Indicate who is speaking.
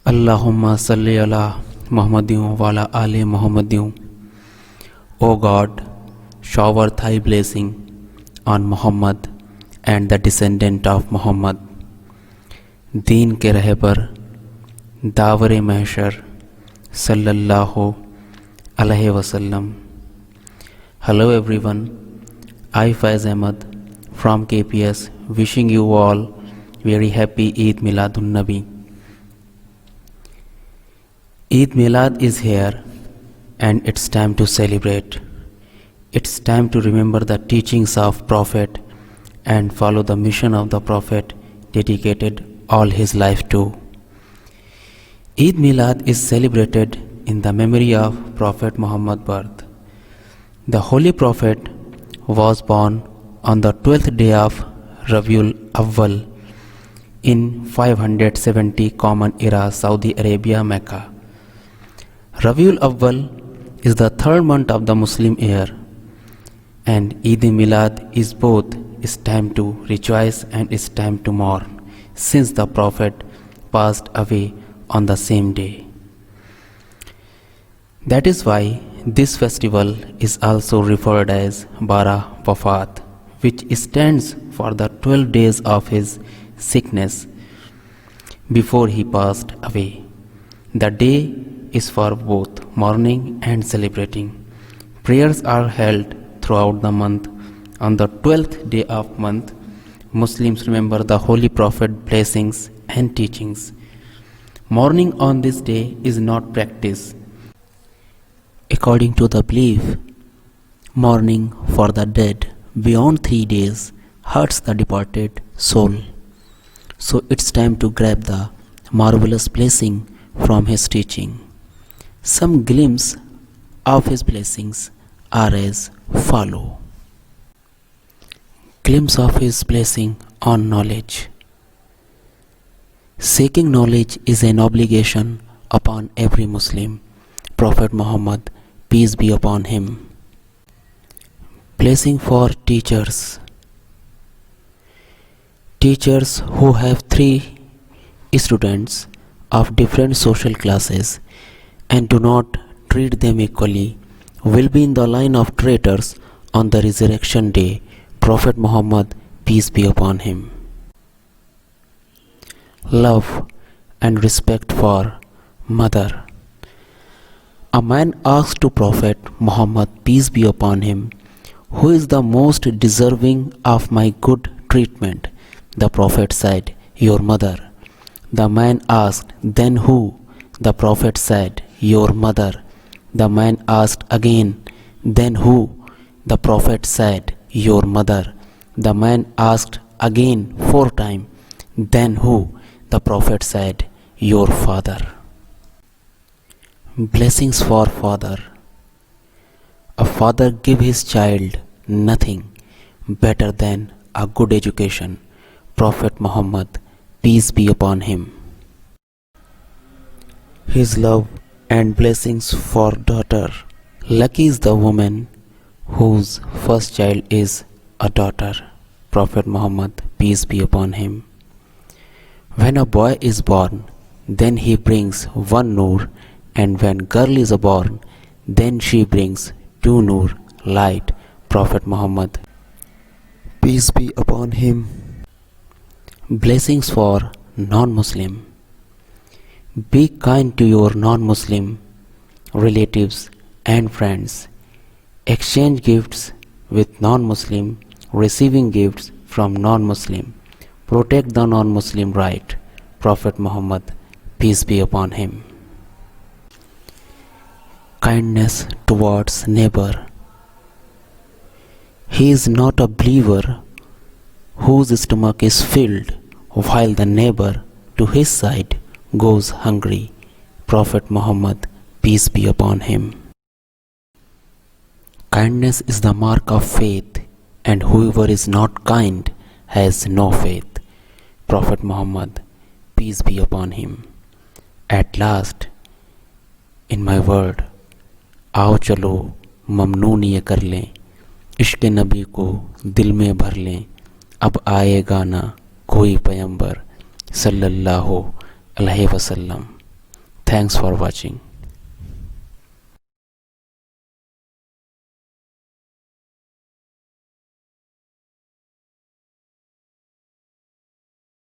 Speaker 1: Allahumma salli ala Muhammadin wa ala ali Muhammadin. O God, shower thy blessing on Muhammad and the descendant of Muhammad. दीन के रहबर दावरे महशर sallallahu alaihi wasallam. Hello everyone, I Faiz Ahmad from KPS wishing you all very happy Eid Miladun Nabi. Eid Milad is here and it's time to celebrate. It's time to remember the teachings of Prophet and follow the mission of the Prophet dedicated all his life to. Eid Milad is celebrated in the memory of Prophet Muhammad's birth. The Holy Prophet was born on the 12th day of Rabiul Awwal in 570 Common Era, Saudi Arabia, Mecca. Rabiul Awwal is the third month of the Muslim year, and Eid Milad is both is time to rejoice and is time to mourn, since the Prophet passed away on the same day. That is why this festival is also referred as Bara Wafat, which stands for the 12 days of his sickness before he passed away. The day is for both mourning and celebrating. Prayers are held throughout the month. On the 12th day of month, Muslims remember the Holy Prophet blessings and teachings. Mourning on this day is not practiced. According to the belief, mourning for the dead beyond 3 days hurts the departed soul. So it's time to grab the marvelous blessing from his teaching. Some glimpse of his blessings are as follow. Glimpse of his blessing on knowledge. Seeking knowledge is an obligation upon every Muslim. Prophet Muhammad, peace be upon him. Blessing for teachers. Teachers who have 3 students of different social classes and do not treat them equally will be in the line of traitors on the resurrection day. Prophet Muhammad, peace be upon him. Love and respect for mother. A man asked to Prophet Muhammad, peace be upon him, who is the most deserving of my good treatment? The Prophet said, your mother. The man asked, then who? The Prophet said, your mother. The man asked again, then who? The Prophet said, your mother. The man asked again 4 times, then who? The Prophet said, your father. Blessings for father. A father give his child nothing better than a good education. Prophet Muhammad, peace be upon him. His love and blessings for daughter. Lucky is the woman whose first child is a daughter. Prophet Muhammad, peace be upon him. When a boy is born, then he brings 1 nur, and when girl is born, then she brings 2 nur, light. Prophet Muhammad, peace be upon him. Blessings for non-Muslim. Be kind to your non-Muslim relatives and friends. Exchange gifts with non-Muslim, receiving gifts from non-Muslim. Protect the non-Muslim right. Prophet Muhammad, peace be upon him. Kindness towards neighbor. He is not a believer whose stomach is filled while the neighbor to his side goes hungry. Prophet Muhammad, peace be upon him. Kindness is the mark of faith, and whoever is not kind has no faith. Prophet Muhammad, peace be upon him. At last, in my word, आओ चलो ममनून ये कर लें, इश्क नबी को दिल में भर लें, अब आएगा ना कोई पैगंबर सल्लल्लाहु अलैहि वसल्लम। Thanks for watching.